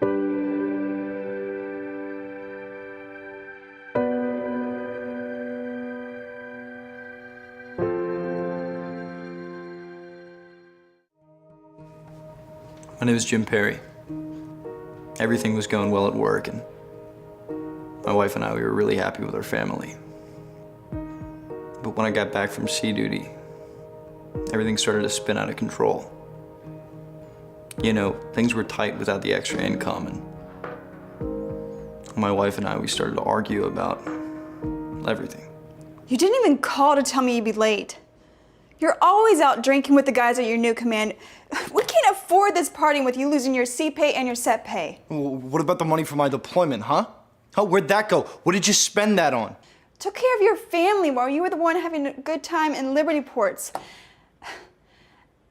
My name is Jim Perry. Everything was going well at work, and my wife and I, we were really happy with our family. But when I got back from sea duty, everything started to spin out of control. You know, things were tight without the extra income, and my wife and I, we started to argue about everything. You didn't even call to tell me you'd be late. You're always out drinking with the guys at your new command. We can't afford this partying with you losing your sea pay and your set pay. What about the money for my deployment, huh? Where'd that go? What did you spend that on? Took care of your family while you were the one having a good time in Liberty ports.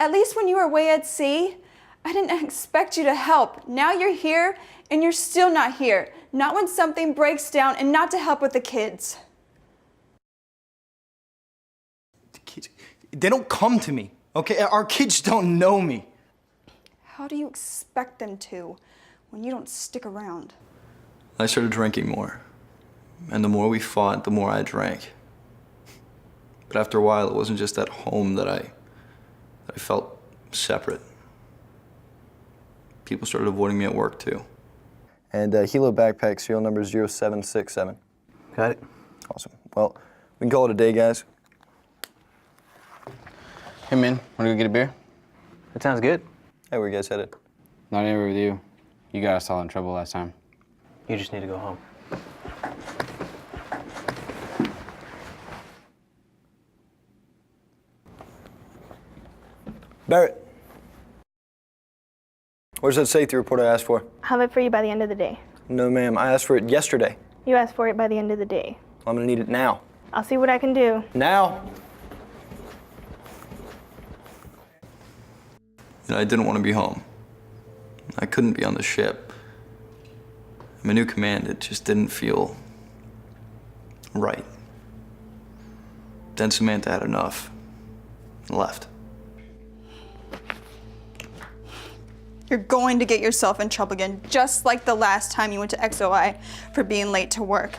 At least when you were away at sea, I didn't expect you to help. Now you're here, and you're still not here. Not when something breaks down, and not to help with the kids. The kids, they don't come to me, okay? Our kids don't know me. How do you expect them to when you don't stick around? I started drinking more, and the more we fought, the more I drank. But after a while, it wasn't just at home that I felt separate. People started avoiding me at work, too. And Hilo backpack, serial number 0767. Got it. Awesome. Well, we can call it a day, guys. Hey, man, wanna go get a beer? That sounds good. Hey, where you guys headed? Not anywhere with you. You got us all in trouble last time. You just need to go home. Barrett. Where's that safety report I asked for? I'll have it for you by the end of the day. No, ma'am. I asked for it yesterday. You asked for it by the end of the day. I'm gonna need it now. I'll see what I can do. Now? You know, I didn't want to be home. I couldn't be on the ship. My new command, it just didn't feel right. Then Samantha had enough and left. You're going to get yourself in trouble again, just like the last time you went to XOI for being late to work.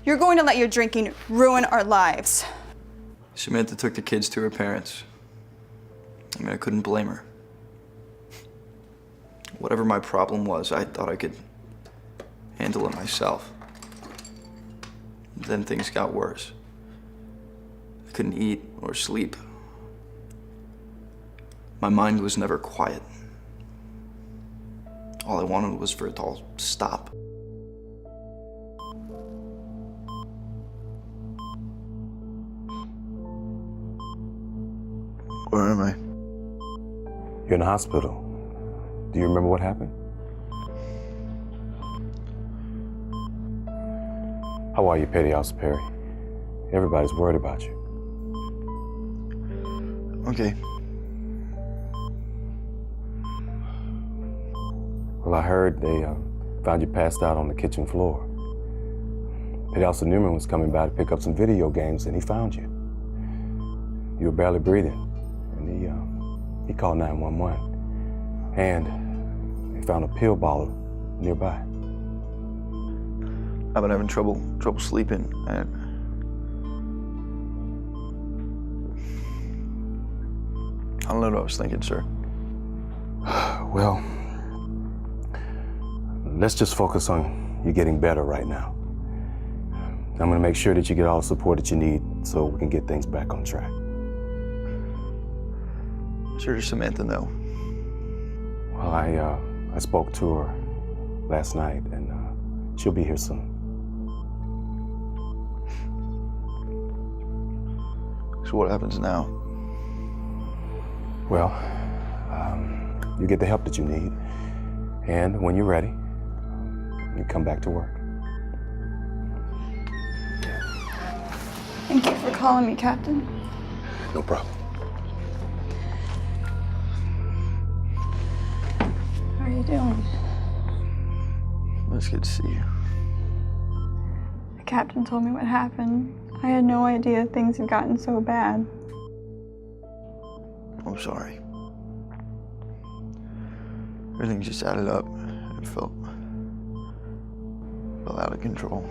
You're going to let your drinking ruin our lives. Samantha took the kids to her parents. I mean, I couldn't blame her. Whatever my problem was, I thought I could handle it myself. Then things got worse. I couldn't eat or sleep. My mind was never quiet. All I wanted was for it to all stop. Where am I? You're in the hospital. Do you remember what happened? How are you, Petty Officer Perry? Everybody's worried about you. Okay. Well, I heard they found you passed out on the kitchen floor. Petty Officer Newman was coming by to pick up some video games, and he found you. You were barely breathing, and he called 911. And he found a pill bottle nearby. I've been having trouble sleeping, and I don't know what I was thinking, sir. Well, let's just focus on you getting better right now. I'm gonna make sure that you get all the support that you need so we can get things back on track. Sure, does Samantha know? Well, I spoke to her last night, and she'll be here soon. So what happens now? Well, you get the help that you need, and when you're ready, you come back to work. Thank you for calling me, Captain. No problem. How are you doing? It's good to see you. The captain told me what happened. I had no idea things had gotten so bad. I'm sorry. Everything just added up. It felt little out of control.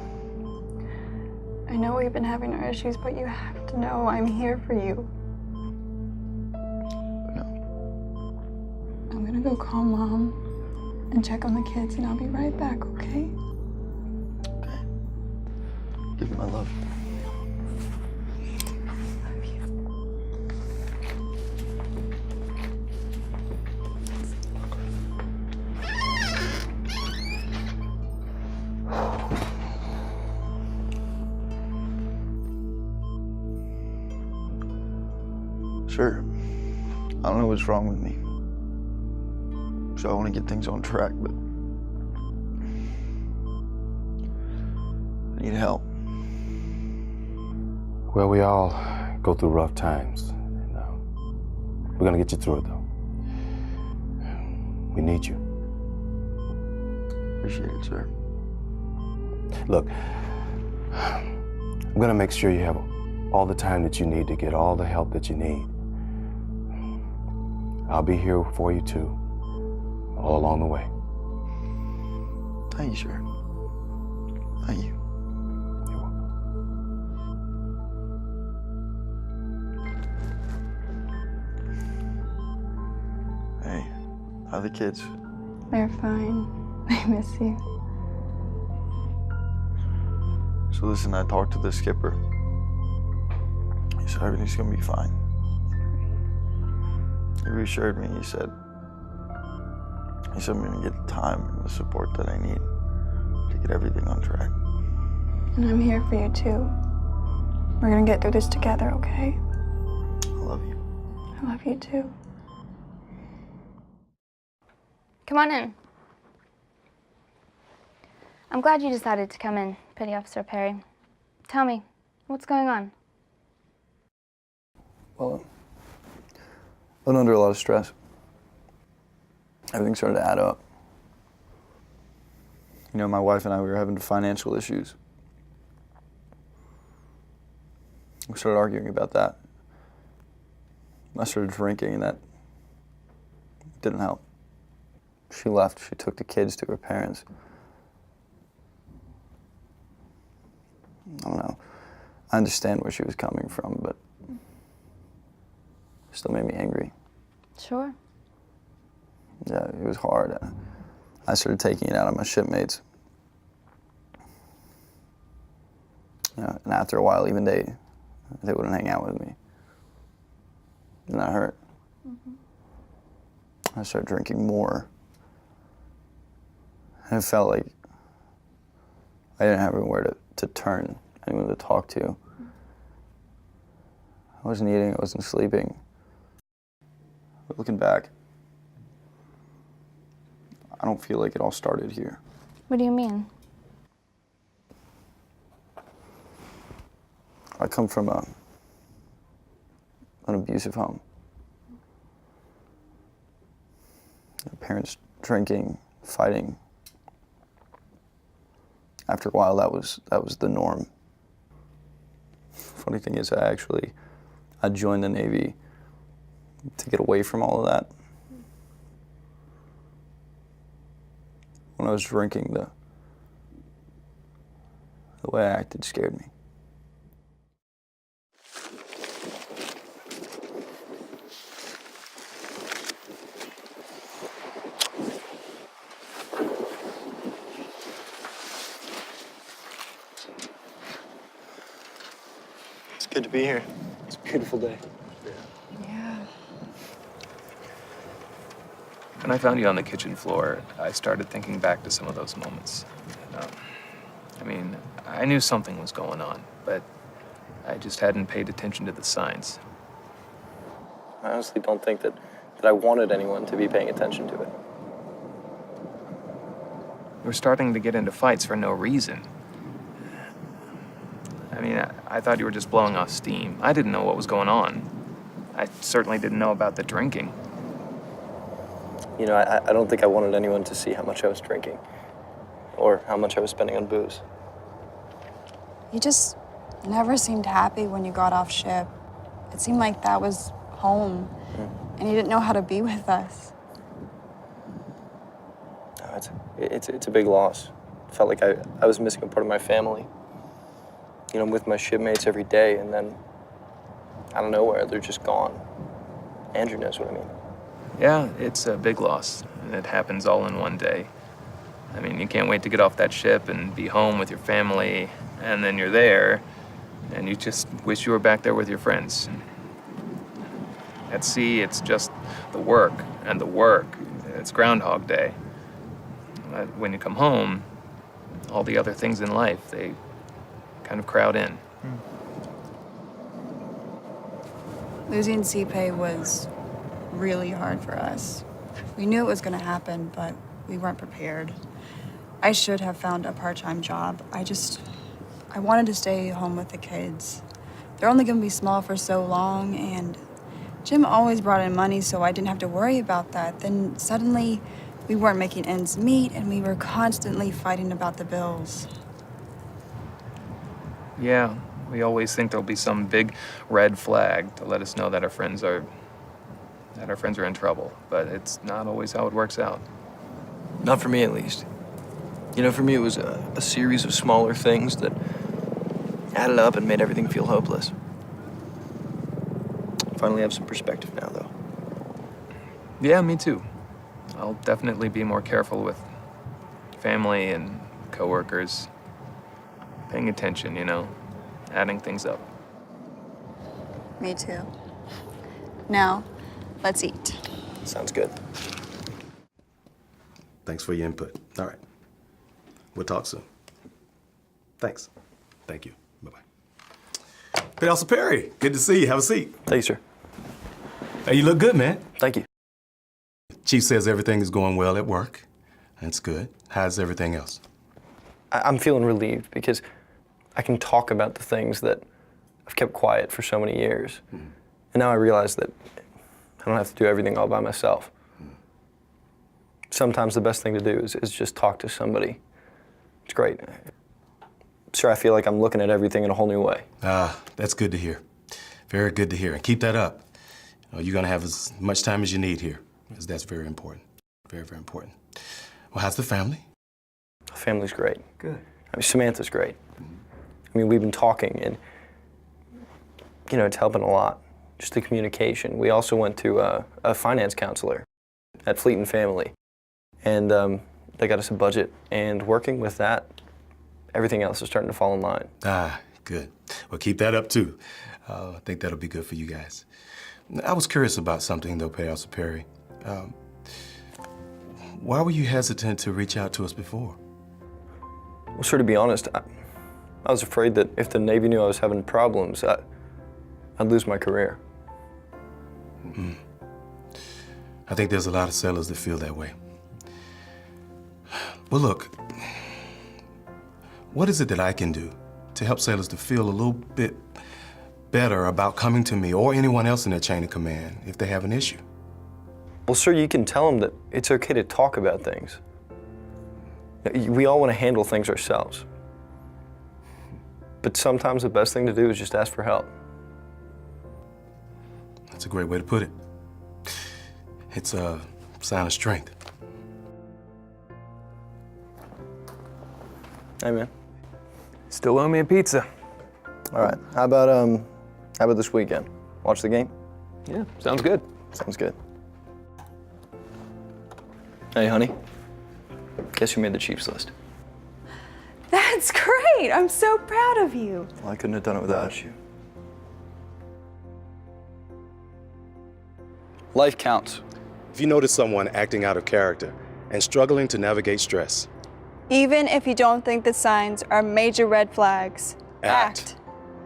I know we've been having our issues, but you have to know I'm here for you. No. I'm gonna go call Mom and check on the kids, and I'll be right back, okay? Okay. Give me my love. Love you. Sure. I don't know what's wrong with me. So I want to get things on track, but I need help. Well, we all go through rough times. And, we're gonna get you through it, though. We need you. Appreciate it, sir. Look, I'm gonna make sure you have all the time that you need to get all the help that you need. I'll be here for you too, all along the way. Thank you, sir. Thank you. You're welcome. Hey, how are the kids? They're fine. I miss you. So listen, I talked to the skipper. He said everything's gonna be fine. He reassured me. He said I'm gonna get the time and the support that I need to get everything on track. And I'm here for you, too. We're gonna get through this together, okay? I love you. I love you, too. Come on in. I'm glad you decided to come in, Petty Officer Perry. Tell me, what's going on? Well, I've been under a lot of stress. Everything started to add up. You know, my wife and I, we were having financial issues. We started arguing about that. I started drinking, and that didn't help. She left. She took the kids to her parents. I don't know. I understand where she was coming from, but it still made me angry. Sure. Yeah, it was hard. I started taking it out on my shipmates. You know, and after a while, even they wouldn't hang out with me. And that hurt. I started drinking more. And it felt like I didn't have anywhere to turn, anyone to talk to. I wasn't eating, I wasn't sleeping. But looking back, I don't feel like it all started here. What do you mean? I come from an abusive home. Parents drinking, fighting. After a while, that was the norm. Funny thing is, I joined the Navy to get away from all of that. When I was drinking, the way I acted scared me. It's good to be here. It's a beautiful day. Yeah. When I found you on the kitchen floor, I started thinking back to some of those moments. I mean, I knew something was going on, but I just hadn't paid attention to the signs. I honestly don't think that I wanted anyone to be paying attention to it. We were starting to get into fights for no reason. I mean, I thought you were just blowing off steam. I didn't know what was going on. I certainly didn't know about the drinking. You know, I don't think I wanted anyone to see how much I was drinking or how much I was spending on booze. You just never seemed happy when you got off ship. It seemed like that was home, and you didn't know how to be with us. No, it's a big loss. Felt like I was missing a part of my family. You know, I'm with my shipmates every day, and then out of nowhere, they're just gone. Andrew knows what I mean. Yeah, it's a big loss, and it happens all in one day. I mean, you can't wait to get off that ship and be home with your family, and then you're there, and you just wish you were back there with your friends. At sea, it's just the work and the work. It's Groundhog Day. But when you come home, all the other things in life, they kind of crowd in. Losing CPay was really hard for us. We knew it was going to happen, but we weren't prepared. I should have found a part-time job. I wanted to stay home with the kids. They're only going to be small for so long, and Jim always brought in money, so I didn't have to worry about that. Then suddenly, we weren't making ends meet, and we were constantly fighting about the bills. Yeah, we always think there'll be some big red flag to let us know that our friends are in trouble, but it's not always how it works out. Not for me, at least. You know, for me, it was a series of smaller things that added up and made everything feel hopeless. Finally have some perspective now, though. Yeah, me too. I'll definitely be more careful with family and coworkers. Paying attention, you know, adding things up. Me too. Now, let's eat. Sounds good. Thanks for your input. All right. We'll talk soon. Thanks. Thank you. Bye-bye. Petty Officer Perry, good to see you. Have a seat. Thanks, sir. Hey, you look good, man. Thank you. Chief says everything is going well at work. That's good. How's everything else? I'm feeling relieved because I can talk about the things that I've kept quiet for so many years. And now I realize that I don't have to do everything all by myself. Sometimes the best thing to do is just talk to somebody. It's great. Sure, I feel like I'm looking at everything in a whole new way. That's good to hear. Very good to hear. And keep that up. You're going to have as much time as you need here, because that's very important. Very, very important. Well, how's the family? The family's great. Good. I mean, Samantha's great. I mean, we've been talking, and, you know, it's helping a lot. Just the communication. We also went to a finance counselor at Fleet and Family, and they got us a budget, and working with that, everything else is starting to fall in line. Good. Well, keep that up, too. I think that'll be good for you guys. I was curious about something, though, Petty Officer Perry. Why were you hesitant to reach out to us before? Well, sir, to be honest, I was afraid that if the Navy knew I was having problems, I'd lose my career. I think there's a lot of sailors that feel that way. Well, look, what is it that I can do to help sailors to feel a little bit better about coming to me or anyone else in their chain of command if they have an issue? Well, sir, you can tell them that it's okay to talk about things. We all want to handle things ourselves. But sometimes the best thing to do is just ask for help. That's a great way to put it. It's a sign of strength. Hey, man. Still owe me a pizza. All right. How about this weekend? Watch the game? Yeah, sounds good. Sounds good. Hey, honey. Guess who made the Chiefs list? That's great. I'm so proud of you. Well, I couldn't have done it without you. Life counts. If you notice someone acting out of character and struggling to navigate stress, Even if you don't think the signs are major red flags, act.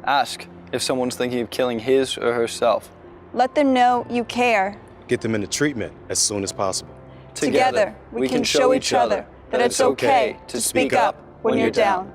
Ask if someone's thinking of killing his or herself. Let them know you care. get them into treatment as soon as possible. Together, we can show each other that it's okay to speak up when you're down.